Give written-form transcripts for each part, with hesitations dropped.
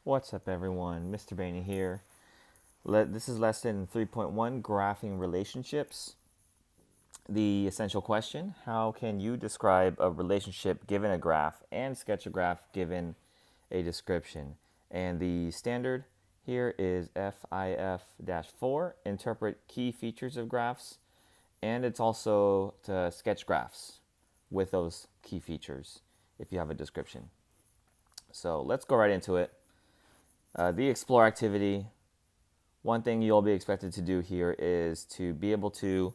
What's up, everyone? Mr. Bainey here. This is lesson 3.1, graphing relationships. The essential question: how can you describe a relationship given a graph and sketch a graph given a description? And the standard here is FIF-4, interpret key features of graphs, and it's also to sketch graphs with those key features if you have a description. So let's go right into it. The explore activity. One thing you'll be expected to do here is to be able to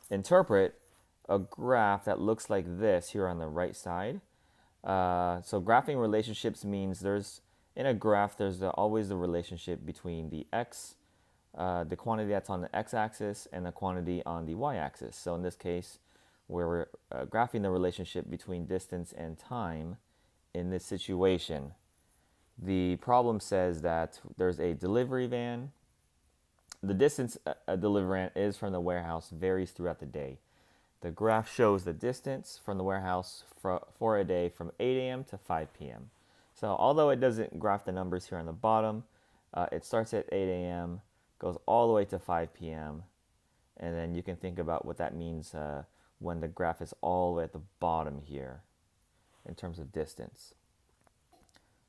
interpret a graph that looks like this here on the right side. So graphing relationships means in a graph there's always the relationship between the x, the quantity that's on the x-axis, and the quantity on the y-axis. So in this case, we're graphing the relationship between distance and time in this situation. The problem says that there's a delivery van. The distance a delivery van is from the warehouse varies throughout the day. The graph shows the distance from the warehouse for a day from 8 a.m. to 5 p.m. So although it doesn't graph the numbers here on the bottom, it starts at 8 a.m., goes all the way to 5 p.m., and then you can think about what that means when the graph is all the way at the bottom here in terms of distance.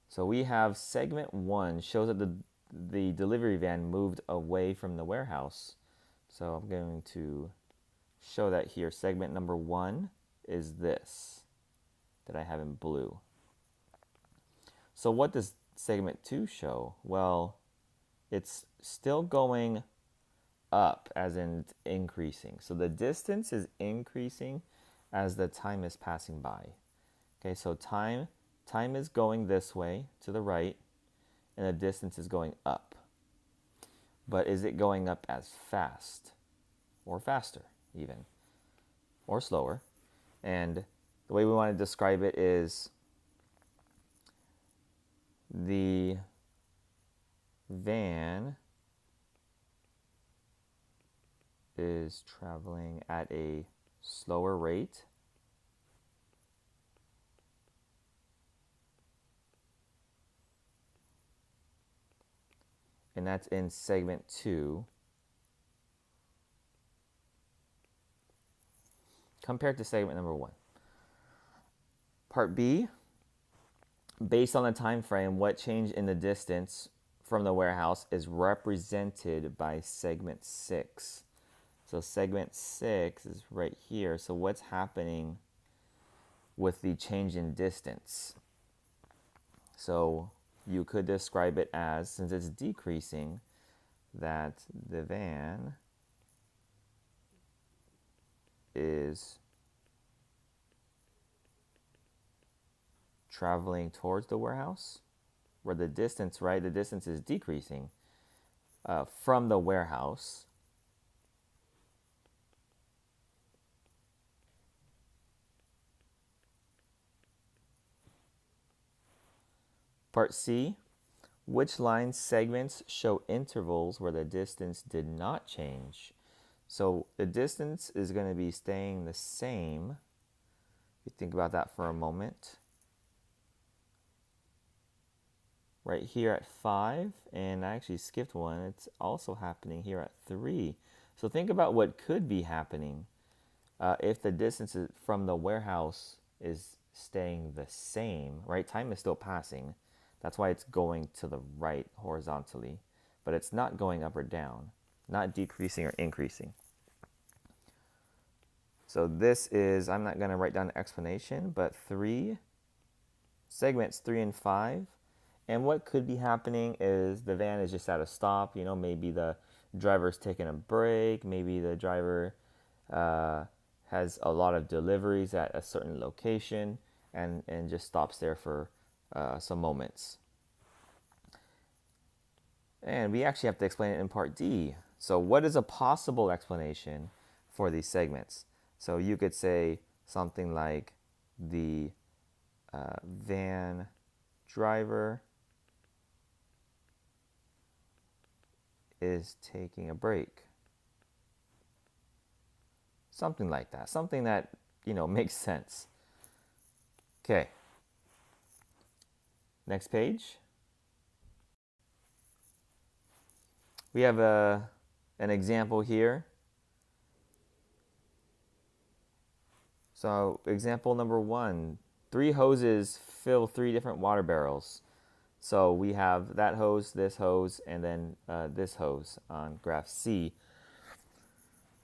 So we have segment 1 shows that the delivery van moved away from the warehouse. So I'm going to show that here. Segment number 1 is this that I have in blue. So what does segment 2 show? Well, it's still going up, as in increasing. So the distance is increasing as the time is passing by. Okay, so time is going this way to the right, and the distance is going up. But is it going up as fast, or faster even, or slower? And the way we want to describe it is the van is traveling at a slower rate and that's in segment 2 compared to segment number 1. Part B, based on the time frame, what change in the distance from the warehouse is represented by segment 6? So segment 6 is right here. So what's happening with the change in distance? So you could describe it as, since it's decreasing, that the van is traveling towards the warehouse, where the distance, right, the distance is decreasing from the warehouse. Part C, which line segments show intervals where the distance did not change? So the distance is going to be staying the same. If you think about that for a moment. Right here at 5, and I actually skipped one. It's also happening here at 3. So think about what could be happening if the distance from the warehouse is staying the same, right? Time is still passing. That's why it's going to the right horizontally, but it's not going up or down, not decreasing or increasing. So this is, I'm not going to write down an explanation, but segments 3 and 5. And what could be happening is the van is just at a stop. You know, maybe the driver's taking a break. Maybe the driver has a lot of deliveries at a certain location and just stops there for some moments. And we actually have to explain it in part D. So what is a possible explanation for these segments? So you could say something like the van driver is taking a break. Something like that. Something that, makes sense. Okay. Next page. We have an example here. So example number 1, 3 hoses fill 3 different water barrels. So we have that hose, and then this hose on graph C.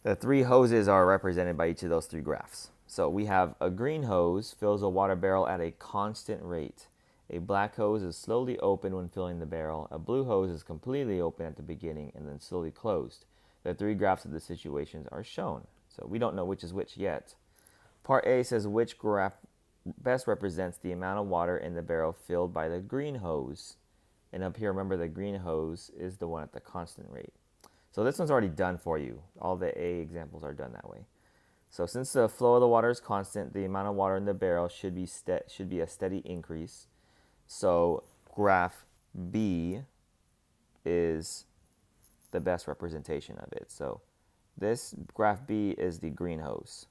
The 3 hoses are represented by each of those 3 graphs. So we have a green hose fills a water barrel at a constant rate. A black hose is slowly open when filling the barrel. A blue hose is completely open at the beginning and then slowly closed. The 3 graphs of the situations are shown. So we don't know which is which yet. Part A says which graph best represents the amount of water in the barrel filled by the green hose. And up here, remember the green hose is the one at the constant rate. So this one's already done for you. All the A examples are done that way. So since the flow of the water is constant, the amount of water in the barrel should be a steady increase. So graph B is the best representation of it. So this graph B is the green hose.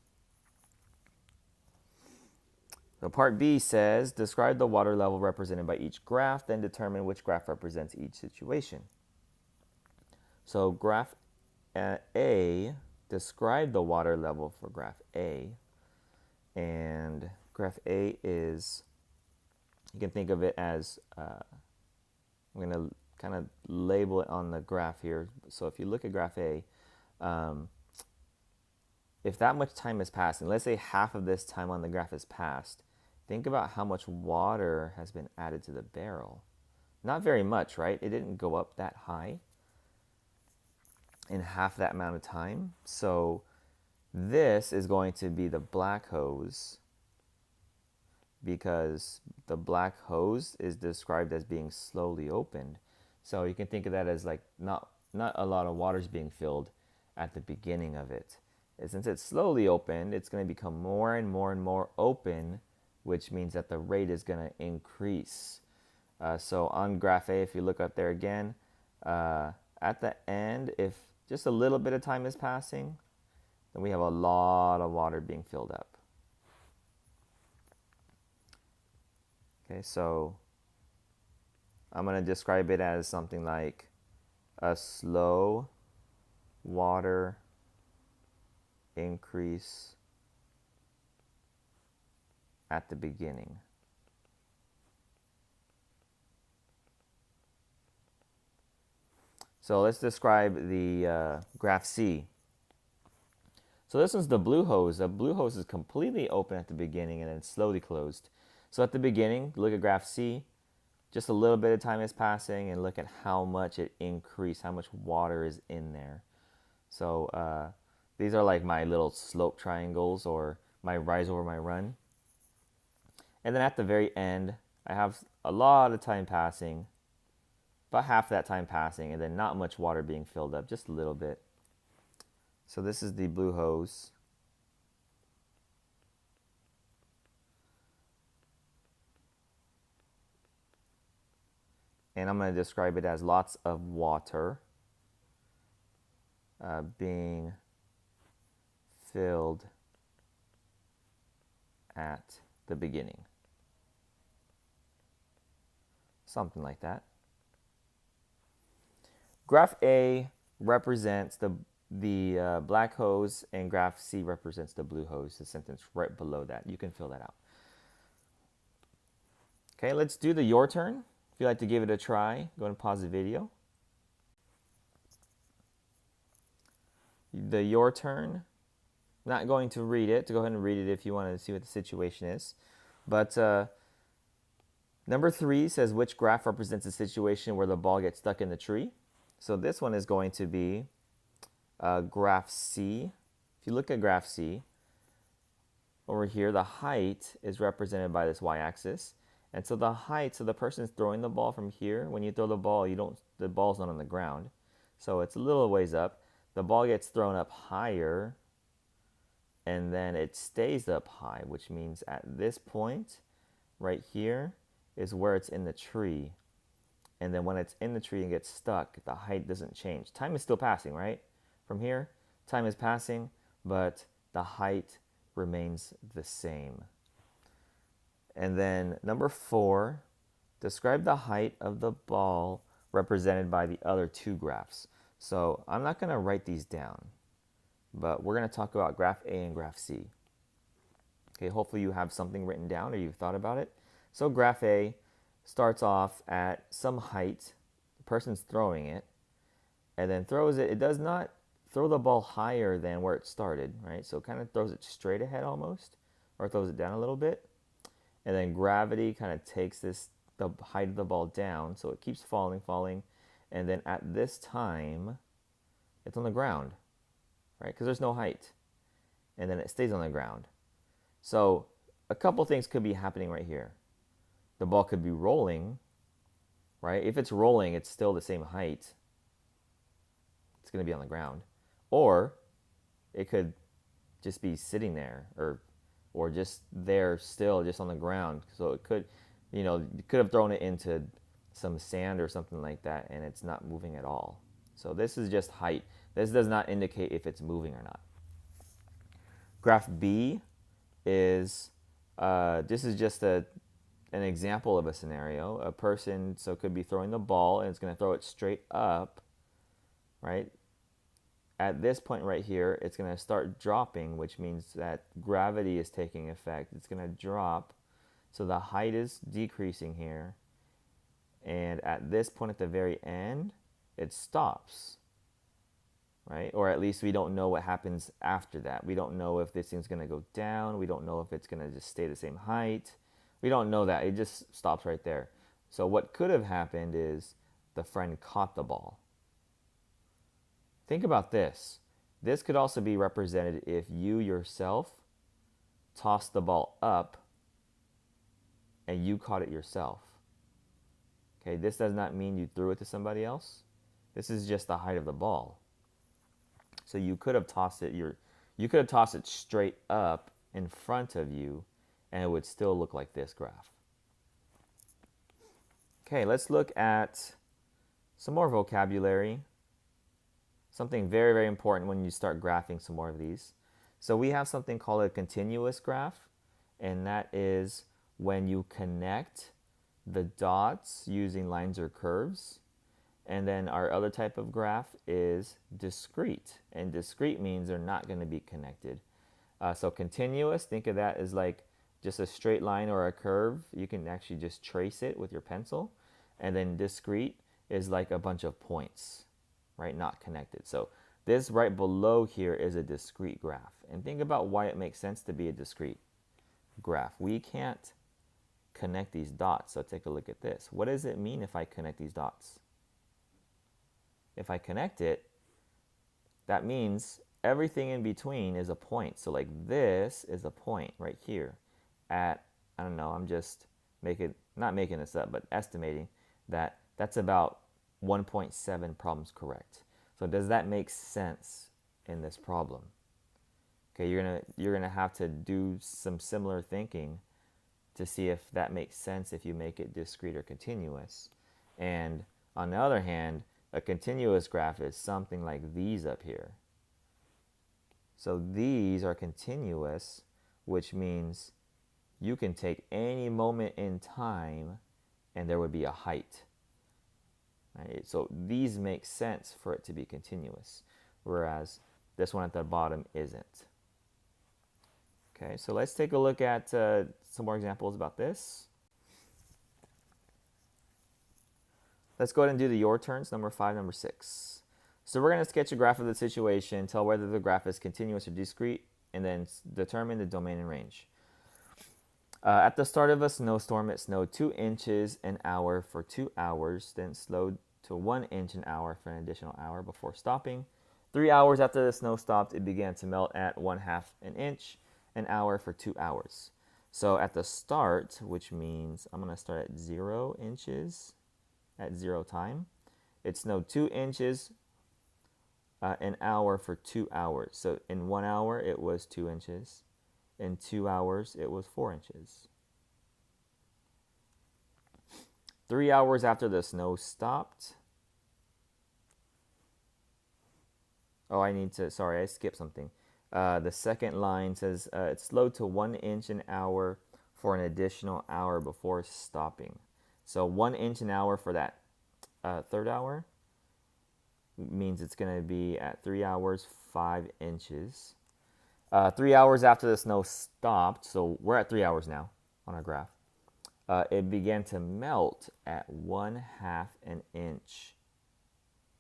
So part B says, describe the water level represented by each graph, then determine which graph represents each situation. So graph A, describe the water level for graph A. And graph A is, you can think of it as, I'm going to kind of label it on the graph here. So if you look at graph A, if that much time has passed, and let's say half of this time on the graph has passed, think about how much water has been added to the barrel. Not very much, right? It didn't go up that high in half that amount of time. So this is going to be the black hose, because the black hose is described as being slowly opened. So you can think of that as like not a lot of water is being filled at the beginning of it. And since it's slowly opened, it's going to become more and more and more open, which means that the rate is going to increase. So on graph A, if you look up there again, at the end, if just a little bit of time is passing, then we have a lot of water being filled up. Okay, so I'm going to describe it as something like a slow water increase at the beginning. So let's describe the graph C. So this one's the blue hose. The blue hose is completely open at the beginning and then slowly closed. So at the beginning, look at graph C. Just a little bit of time is passing, and look at how much it increased, how much water is in there. So these are like my little slope triangles, or my rise over my run. And then at the very end, I have a lot of time passing, about half that time passing, and then not much water being filled up, just a little bit. So this is the blue hose. And I'm going to describe it as lots of water being filled at the beginning. Something like that. Graph A represents the black hose, and graph C represents the blue hose, the sentence right below that. You can fill that out. Okay, let's do the your turn. If you'd like to give it a try, go ahead and pause the video. The your turn, not going to read it. Go ahead and read it if you want to see what the situation is. But number 3 says which graph represents a situation where the ball gets stuck in the tree. So this one is going to be graph C. If you look at graph C, over here, the height is represented by this y-axis. And so the height, so the person's throwing the ball from here. When you throw the ball, the ball's not on the ground. So it's a little ways up. The ball gets thrown up higher, and then it stays up high, which means at this point, right here, is where it's in the tree. And then when it's in the tree and gets stuck, the height doesn't change. Time is still passing, right? From here, time is passing, but the height remains the same. And then number 4, describe the height of the ball represented by the other 2 graphs. So I'm not going to write these down, but we're going to talk about graph A and graph C. Okay, hopefully you have something written down or you've thought about it. So graph A starts off at some height. The person's throwing it and then throws it. It does not throw the ball higher than where it started, right? So it kind of throws it straight ahead almost, or throws it down a little bit. And then gravity kind of takes the height of the ball down, so it keeps falling. And then at this time, it's on the ground, right? Because there's no height. And then it stays on the ground. So a couple things could be happening right here. The ball could be rolling, right? If it's rolling, it's still the same height. It's going to be on the ground. Or it could just be sitting there, or just there still, just on the ground. So it could, you could have thrown it into some sand or something like that, and it's not moving at all. So this is just height. This does not indicate if it's moving or not. Graph B is, this is just an example of a scenario. A person, so could be throwing the ball, and it's going to throw it straight up, right? At this point right here, it's going to start dropping, which means that gravity is taking effect. It's going to drop. So the height is decreasing here. And at this point at the very end, it stops, right? Or at least we don't know what happens after that. We don't know if this thing's going to go down. We don't know if it's going to just stay the same height. We don't know that. It just stops right there. So what could have happened is the friend caught the ball. Think about this. This could also be represented if you yourself tossed the ball up and you caught it yourself. Okay, this does not mean you threw it to somebody else. This is just the height of the ball. So you could have tossed it you could have tossed it straight up in front of you, and it would still look like this graph. Okay, let's look at some more vocabulary. Something very, very important when you start graphing some more of these. So we have something called a continuous graph, and that is when you connect the dots using lines or curves. And then our other type of graph is discrete, and discrete means they're not going to be connected. So continuous, think of that as like just a straight line or a curve. You can actually just trace it with your pencil. And then discrete is like a bunch of points, right? Not connected. So this right below here is a discrete graph. And think about why it makes sense to be a discrete graph. We can't connect these dots. So take a look at this. What does it mean if I connect these dots? If I connect it, that means everything in between is a point. So like this is a point right here at, I don't know, I'm just not making this up, but estimating that that's about 1.7 problems correct. So does that make sense in this problem? Okay, you're gonna have to do some similar thinking to see if that makes sense if you make it discrete or continuous. And on the other hand, a continuous graph is something like these up here. So these are continuous, which means you can take any moment in time and there would be a height. Right? So these make sense for it to be continuous, whereas this one at the bottom isn't. Okay, so let's take a look at some more examples about this. Let's go ahead and do the your turns, number 5, number 6. So we're going to sketch a graph of the situation, tell whether the graph is continuous or discrete, and then determine the domain and range. At the start of a snowstorm, it snowed 2 inches an hour for 2 hours, then slowed to 1 inch an hour for an additional hour before stopping. 3 hours after the snow stopped, it began to melt at 1/2 an inch an hour for 2 hours. So at the start, which means I'm going to start at 0 inches at 0 time, it snowed 2 inches an hour for 2 hours. So in 1 hour, it was 2 inches. In 2 hours, it was 4 inches. 3 hours after the snow stopped. Oh, sorry, I skipped something. The second line says it slowed to 1 inch an hour for an additional hour before stopping. So 1 inch an hour for that third hour. means it's going to be at 3 hours, 5 inches. 3 hours after the snow stopped, so we're at 3 hours now on our graph. It began to melt at 1/2 an inch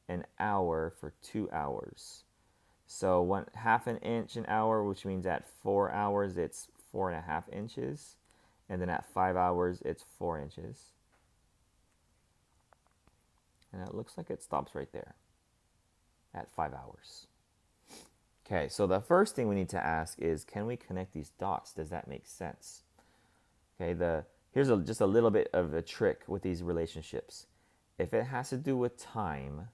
an hour for 2 hours. So 1/2 an inch an hour, which means at 4 hours it's 4.5 inches, and then at 5 hours it's 4 inches. And it looks like it stops right there at 5 hours. Okay, so the first thing we need to ask is, can we connect these dots? Does that make sense? Okay, here's just a little bit of a trick with these relationships. If it has to do with time,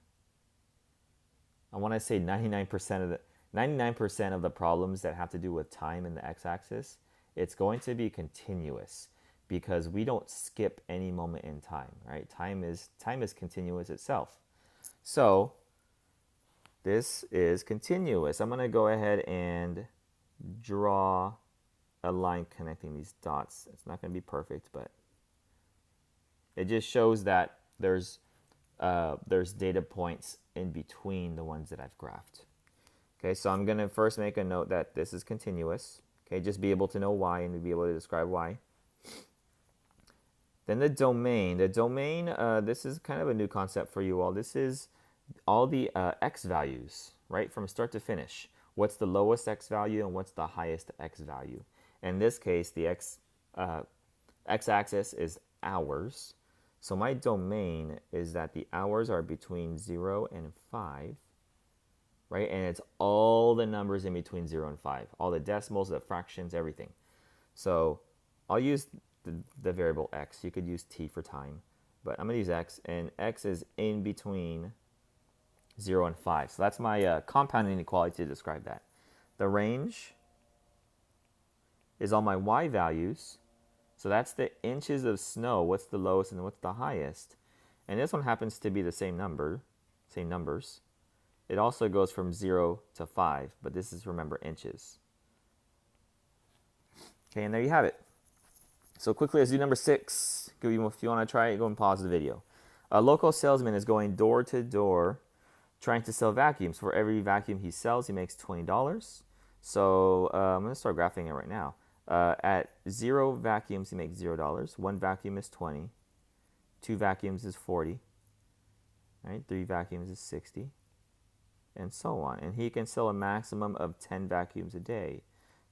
I want to say 99% of the problems that have to do with time in the x-axis, it's going to be continuous because we don't skip any moment in time, right? Time is continuous itself. So this is continuous. I'm going to go ahead and draw a line connecting these dots. It's not going to be perfect, but it just shows that there's data points in between the ones that I've graphed. Okay, so I'm going to first make a note that this is continuous. Okay, just be able to know why and be able to describe why. Then the domain. The domain, this is kind of a new concept for you all. This is all the x values, right, from start to finish. What's the lowest x value and what's the highest x value? In this case, the x-axis is hours. So my domain is that the hours are between 0 and 5, right? And it's all the numbers in between 0 and 5, all the decimals, the fractions, everything. So I'll use the variable x. You could use t for time, but I'm going to use x, and x is in between 0 and 5. So that's my compound inequality to describe that. The range is all my y values. So that's the inches of snow. What's the lowest and what's the highest? And this one happens to be the same numbers. It also goes from 0 to 5, but this is, remember, inches. Okay, and there you have it. So quickly, let's do number 6. If you want to try it, go and pause the video. A local salesman is going door to door trying to sell vacuums. For every vacuum he sells, he makes $20. So I'm going to start graphing it right now. At 0 vacuums, he makes $0. 1 vacuum is 20. 2 vacuums is 40. Right? 3 vacuums is 60. And so on. And he can sell a maximum of 10 vacuums a day.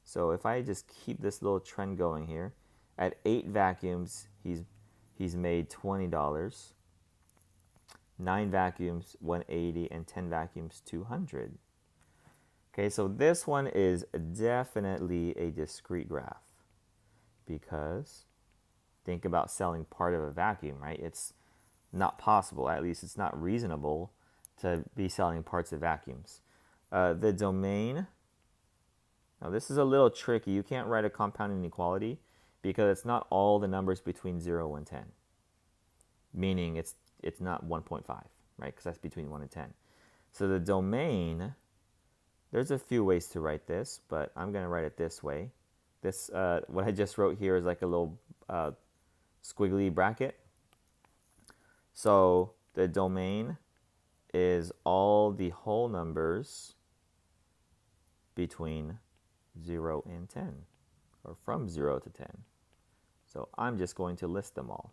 So if I just keep this little trend going here, at 8 vacuums, he's made $20. 9 vacuums, $180, and 10 vacuums, $200. Okay, so this one is definitely a discrete graph because think about selling part of a vacuum, right? It's not possible, at least it's not reasonable to be selling parts of vacuums. The domain, now this is a little tricky. You can't write a compound inequality because it's not all the numbers between 0 and 10, meaning it's not 1.5, right? Because that's between 1 and 10. So the domain, there's a few ways to write this, but I'm going to write it this way. This, what I just wrote here is like a little squiggly bracket. So the domain is all the whole numbers between 0 and 10, or from 0 to 10. So I'm just going to list them all.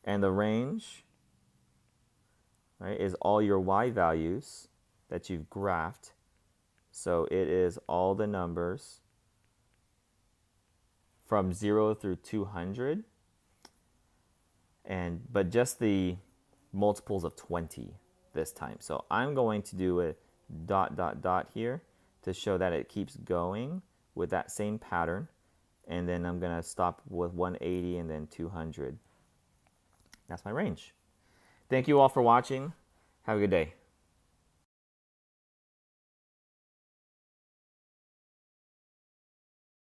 And the range, right, is all your y values that you've graphed. So it is all the numbers from 0 through 200, but just the multiples of 20 this time. So I'm going to do a ... here to show that it keeps going with that same pattern. And then I'm going to stop with 180 and then 200. That's my range. Thank you all for watching. Have a good day.